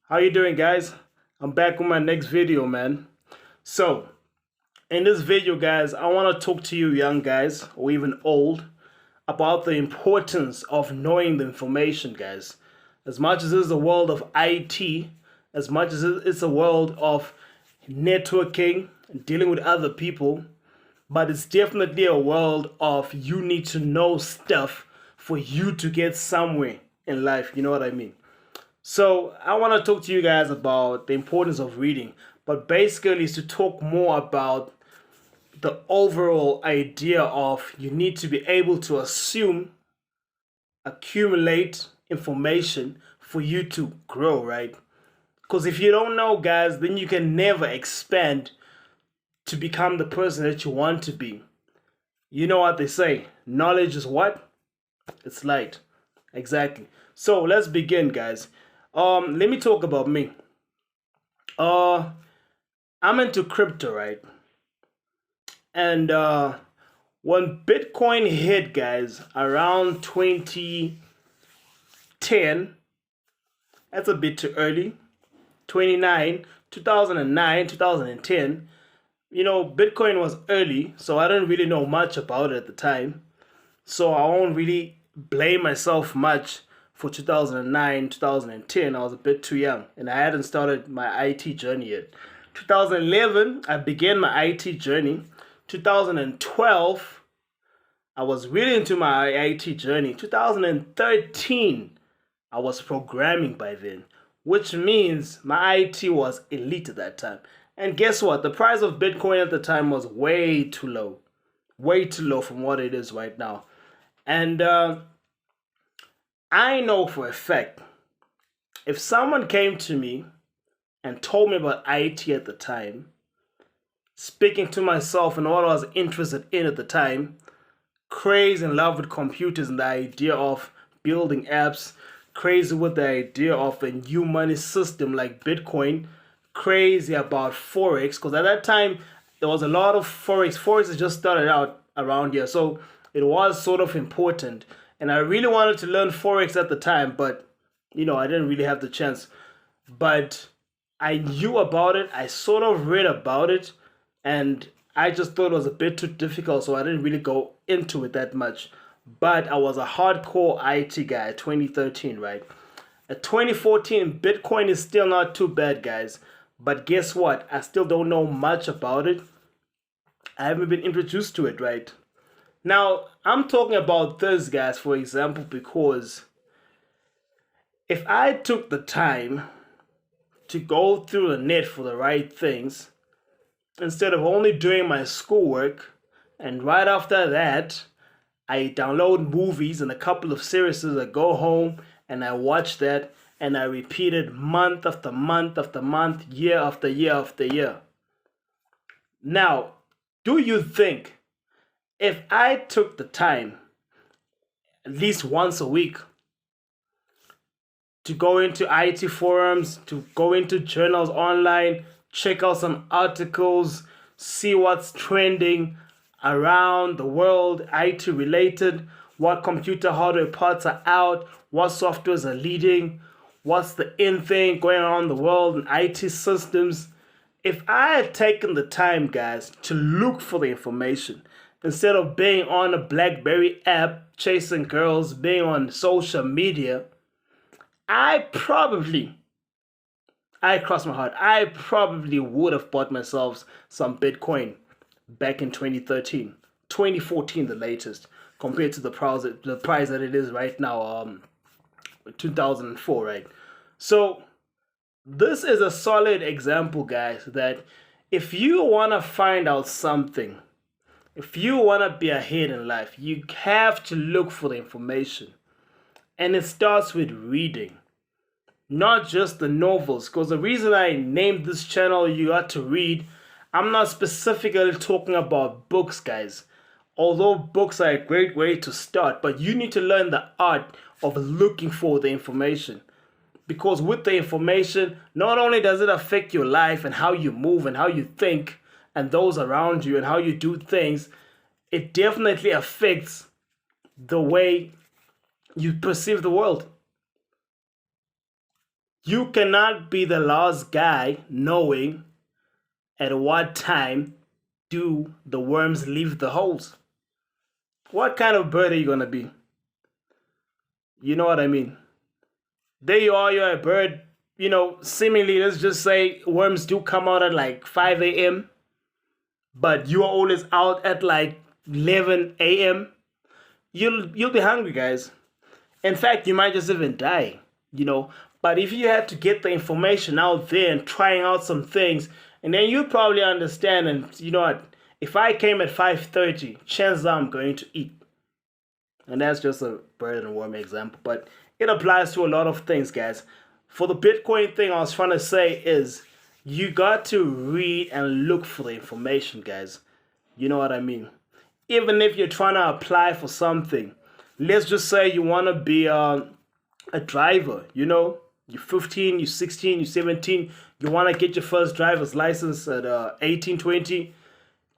How you doing, guys? I'm back with my next video, man. So, in this video, guys, I want to talk to you young guys, or even old, about the importance of knowing the information, guys. As much as it's the world of IT, as much as it's a world of networking, and dealing with other people, but it's definitely a world of you need to know stuff for you to get somewhere in life. You know what I mean? So I want to talk to you guys about the importance of reading, but basically is to talk more about the overall idea of you need to be able to accumulate information for you to grow, right? Because if you don't know, guys, then you can never expand to become the person that you want to be. You know what they say, knowledge is what? It's light. Exactly. So let's begin, guys. Let me talk about me. I'm into crypto, right? And when Bitcoin hit, guys, around 2010, that's a bit too early. 2009, 2010, Bitcoin was early, so I didn't really know much about it at the time. So I won't really blame myself much for 2009, 2010. I was a bit too young and I hadn't started my IT journey yet. 2011, I began my IT journey. 2012, I was really into my IT journey. 2013, I was programming by then, which means my IT was elite at that time. And guess what? The price of Bitcoin at the time was way too low from what it is right now. And I know for a fact, if someone came to me and told me about IT at the time, speaking to myself and what I was interested in at the time, crazy in love with computers and the idea of building apps, crazy with the idea of a new money system like Bitcoin, crazy about Forex, because at that time there was a lot of Forex. Forex has just started out around here, so it was sort of important. And I really wanted to learn Forex at the time, but I didn't really have the chance. But I knew about it, I sort of read about it, and I just thought it was a bit too difficult, so I didn't really go into it that much. But I was a hardcore IT guy at 2013, right? At 2014, Bitcoin is still not too bad, guys. But guess what? I still don't know much about it. I haven't been introduced to it, right? Now, I'm talking about this, guys, for example, because if I took the time to go through the net for the right things, instead of only doing my schoolwork, and right after that, I download movies and a couple of series, I go home and I watch that, and I repeat it month after month after month, year after year after year. Now, do you think if I took the time at least once a week to go into IT forums, to go into journals online, check out some articles, see what's trending around the world, IT related, what computer hardware parts are out, what softwares are leading, what's the in thing going on in the world in IT systems. If I had taken the time, guys, to look for the information, instead of being on a BlackBerry app, chasing girls, being on social media, I cross my heart, I probably would have bought myself some Bitcoin back in 2013, 2014 the latest, compared to the price that it is right now, 2004, right? So this is a solid example, guys, that if you want to find out something, if you want to be ahead in life, you have to look for the information. And it starts with reading, not just the novels. Because the reason I named this channel You Got to Read, I'm not specifically talking about books, guys. Although books are a great way to start, but you need to learn the art of looking for the information. Because with the information, not only does it affect your life and how you move and how you think and those around you and how you do things, it definitely affects the way you perceive the world. You cannot be the last guy knowing at what time do the worms leave the holes. What kind of bird are you going to be? You know what I mean? There you are, you're a bird, seemingly, let's just say worms do come out at like 5 a.m., but you are always out at like 11 a.m. You'll be hungry, guys. In fact, you might just even die, But if you had to get the information out there and trying out some things, and then you probably understand, and you know what, if I came at 5:30, chances are I'm going to eat. And that's just a bird and worm example, but it applies to a lot of things, guys. For the Bitcoin thing, I was trying to say is you got to read and look for the information, guys. You know what I mean? Even if you're trying to apply for something, let's just say you want to be a driver, you're 15, you're 16, you're 17, you want to get your first driver's license at 18, 20.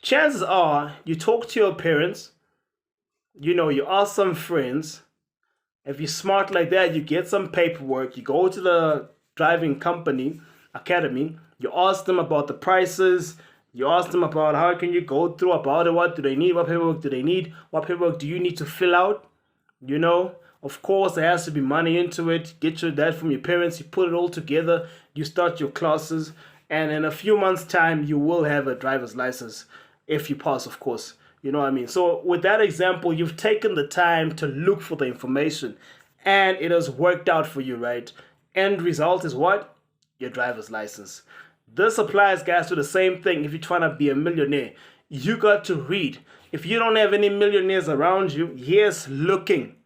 Chances are you talk to your parents, you ask some friends. If you're smart like that, you get some paperwork, you go to the driving company, academy, you ask them about the prices, you ask them about how can you go through about it, what do they need, what paperwork do they need, what paperwork do you need to fill out, Of course, there has to be money into it. Get your dad from your parents, you put it all together, you start your classes, and in a few months' time, you will have a driver's license, if you pass, of course. You know what I mean? So with that example, you've taken the time to look for the information and it has worked out for you, right? End result is what? Your driver's license. This applies, guys, to the same thing if you're trying to be a millionaire. You got to read. If you don't have any millionaires around you, yes, looking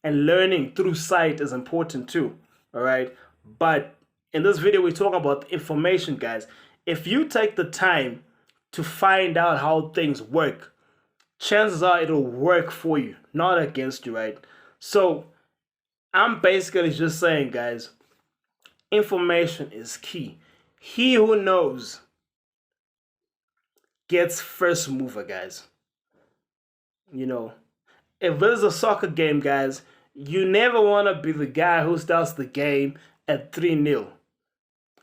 and learning through sight is important too, all right? But in this video, we're talking about information, guys. If you take the time to find out how things work, chances are it'll work for you, not against you, right? So I'm basically just saying, guys, information is key. He who knows gets first mover, guys. If there's a soccer game, guys, you never want to be the guy who starts the game at 3-0.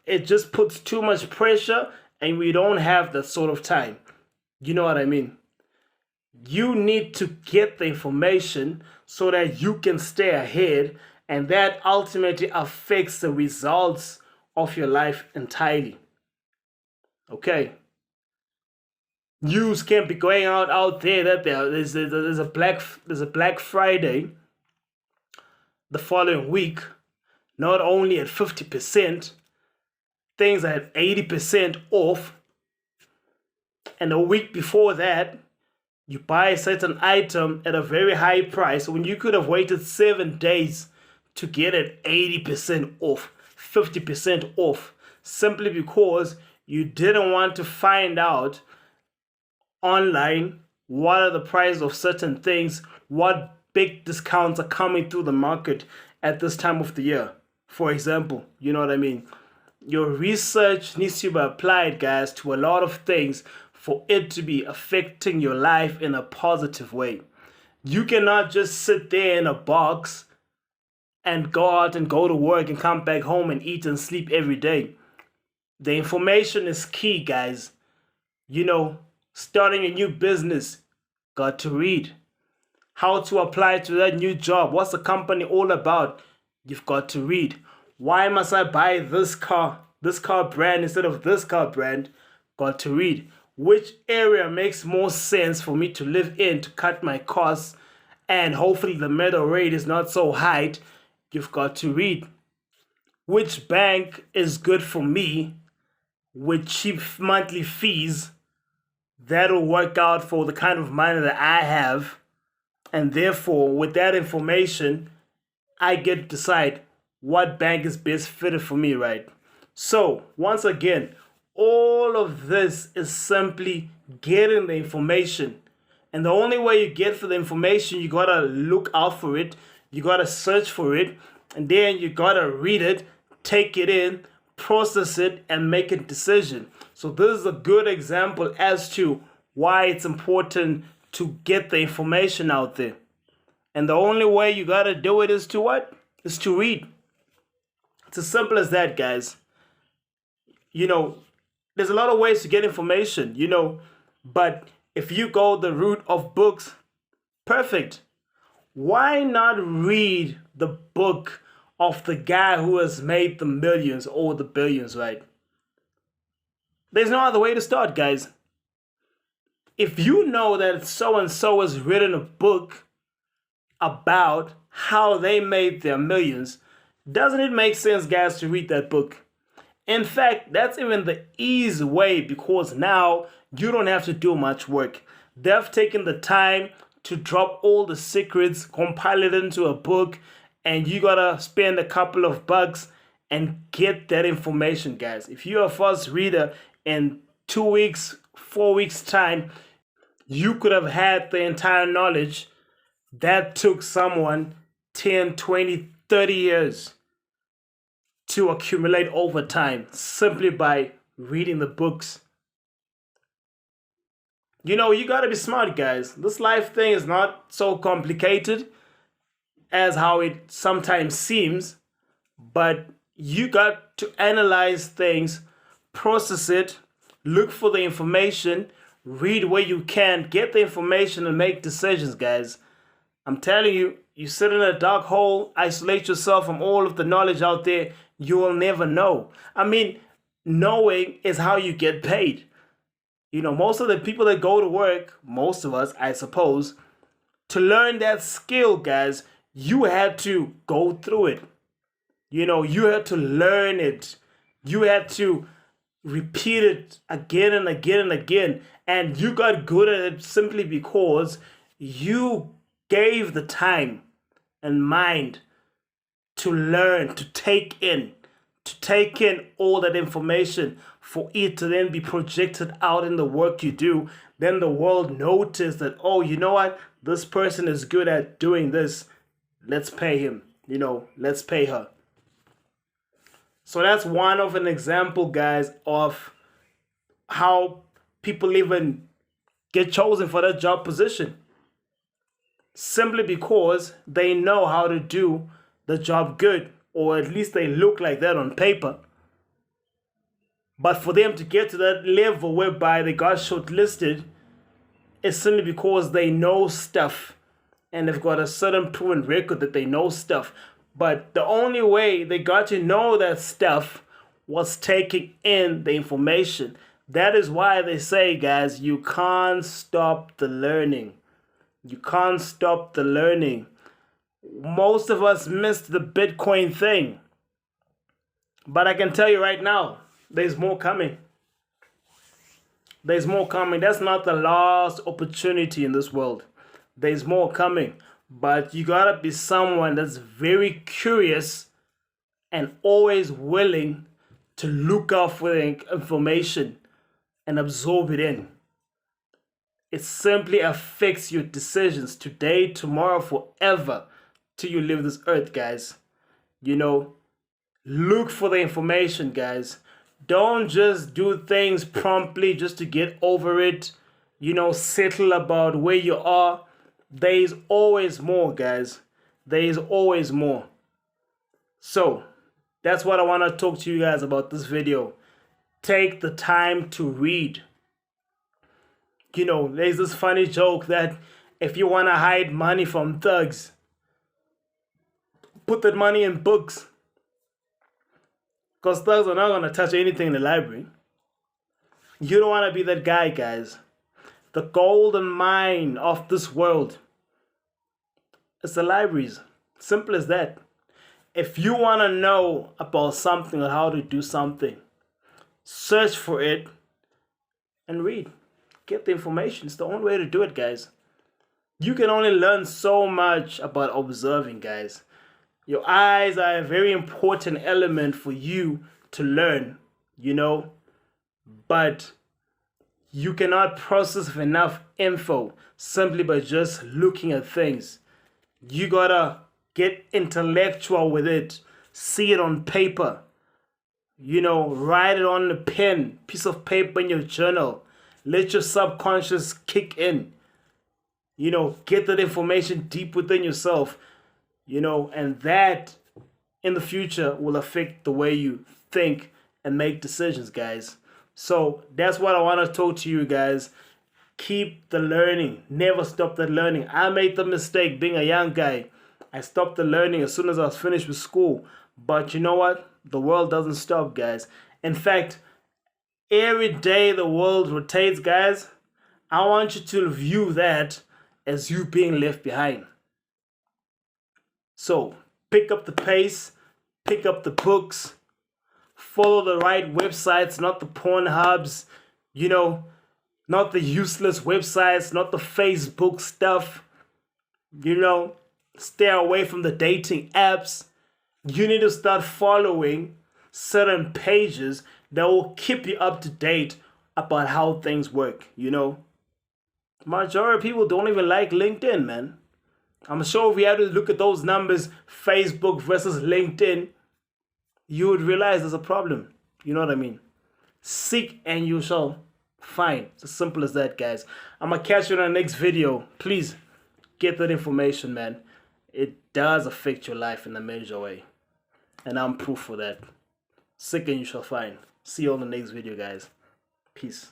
It just puts too much pressure and we don't have that sort of time. You know what I mean? You need to get the information so that you can stay ahead, and that ultimately affects the results of your life entirely. Okay? News can't be going out there that there's a Black Friday the following week, not only at 50%, things are at 80% off, and a week before that, you buy a certain item at a very high price when you could have waited 7 days to get it 80% off, 50% off, simply because you didn't want to find out online what are the price of certain things, what big discounts are coming through the market at this time of the year. For example, you know what I mean? Your research needs to be applied, guys, to a lot of things for it to be affecting your life in a positive way. You cannot just sit there in a box and go out and go to work and come back home and eat and sleep every day. The information is key, guys. Starting a new business, got to read. How to apply to that new job. What's the company all about? You've got to read. Why must I buy this car brand instead of this car brand? Got to read. Which area makes more sense for me to live in to cut my costs, and hopefully the metal rate is not so high? You've got to read. Which bank is good for me with cheap monthly fees that'll work out for the kind of money that I have, and therefore with that information I get to decide what bank is best fitted for me, right? So once again, all of this is simply getting the information. And the only way you get for the information, you gotta look out for it, you gotta search for it, and then you gotta read it, take it in, process it, and make a decision. So this is a good example as to why it's important to get the information out there. And the only way you gotta do it is to what? Is to read. It's as simple as that, guys. You know, there's a lot of ways to get information, but if you go the route of books, perfect. Why not read the book of the guy who has made the millions or the billions, right? There's no other way to start, guys. If you know that so-and-so has written a book about how they made their millions, doesn't it make sense, guys, to read that book? In fact, that's even the easy way, because now you don't have to do much work. They've taken the time to drop all the secrets, compile it into a book, and you gotta spend a couple of bucks and get that information, guys. If you're a fast reader, in 2 weeks, 4 weeks time, you could have had the entire knowledge that took someone 10, 20, 30 years to accumulate over time, simply by reading the books. You gotta be smart, guys. This life thing is not so complicated as how it sometimes seems, but you got to analyze things, process it, look for the information, read where you can, get the information and make decisions, guys. I'm telling you, you sit in a dark hole, isolate yourself from all of the knowledge out there, you will never know. I mean, knowing is how you get paid. Most of the people that go to work, most of us, I suppose, to learn that skill, guys, you had to go through it. You had to learn it. You had to repeat it again and again and again. And you got good at it simply because you gave the time and mind to learn, to take in all that information, for it to then be projected out in the work you do. Then the world notices that, oh, you know what? This person is good at doing this. Let's pay him. Let's pay her. So that's one of an example, guys, of how people even get chosen for that job position. Simply because they know how to do the job good, or at least they look like that on paper. But for them to get to that level whereby they got shortlisted, it's simply because they know stuff and they've got a certain proven record that they know stuff. But the only way they got to know that stuff was taking in the information. That is why they say, guys, you can't stop the learning. You can't stop the learning. Most of us missed the Bitcoin thing. But I can tell you right now, there's more coming. There's more coming. That's not the last opportunity in this world. There's more coming. But you gotta be someone that's very curious and always willing to look out for the information and absorb it in. It simply affects your decisions today, tomorrow, forever, till you leave this earth, guys. Look for the information, guys. Don't just do things promptly just to get over it. Settle about where you are. There is always more, guys. There is always more. So, that's what I want to talk to you guys about this video. Take the time to read. There's this funny joke that if you want to hide money from thugs, put that money in books. Because thugs are not going to touch anything in the library. You don't want to be that guy, guys. The golden mine of this world is the libraries. Simple as that. If you want to know about something or how to do something, search for it and read. Get the information. It's the only way to do it, guys. You can only learn so much about observing, guys. Your eyes are a very important element for you to learn, but you cannot process enough info simply by just looking at things. You gotta get intellectual with it, see it on paper, write it on a pen, piece of paper in your journal. Let your subconscious kick in, get that information deep within yourself. And that in the future will affect the way you think and make decisions, guys. So that's what I want to talk to you guys. Keep the learning. Never stop the learning. I made the mistake being a young guy. I stopped the learning as soon as I was finished with school. But you know what? The world doesn't stop, guys. In fact, every day the world rotates, guys. I want you to view that as you being left behind. So pick up the pace, pick up the books, follow the right websites, not the porn hubs, not the useless websites, not the Facebook stuff, stay away from the dating apps. You need to start following certain pages that will keep you up to date about how things work, Majority of people don't even like LinkedIn, man. I'm sure if we had to look at those numbers, Facebook versus LinkedIn, you would realize there's a problem. You know what I mean? Seek and you shall find. It's as simple as that, guys. I'm going to catch you in the next video. Please get that information, man. It does affect your life in a major way. And I'm proof for that. Seek and you shall find. See you on the next video, guys. Peace.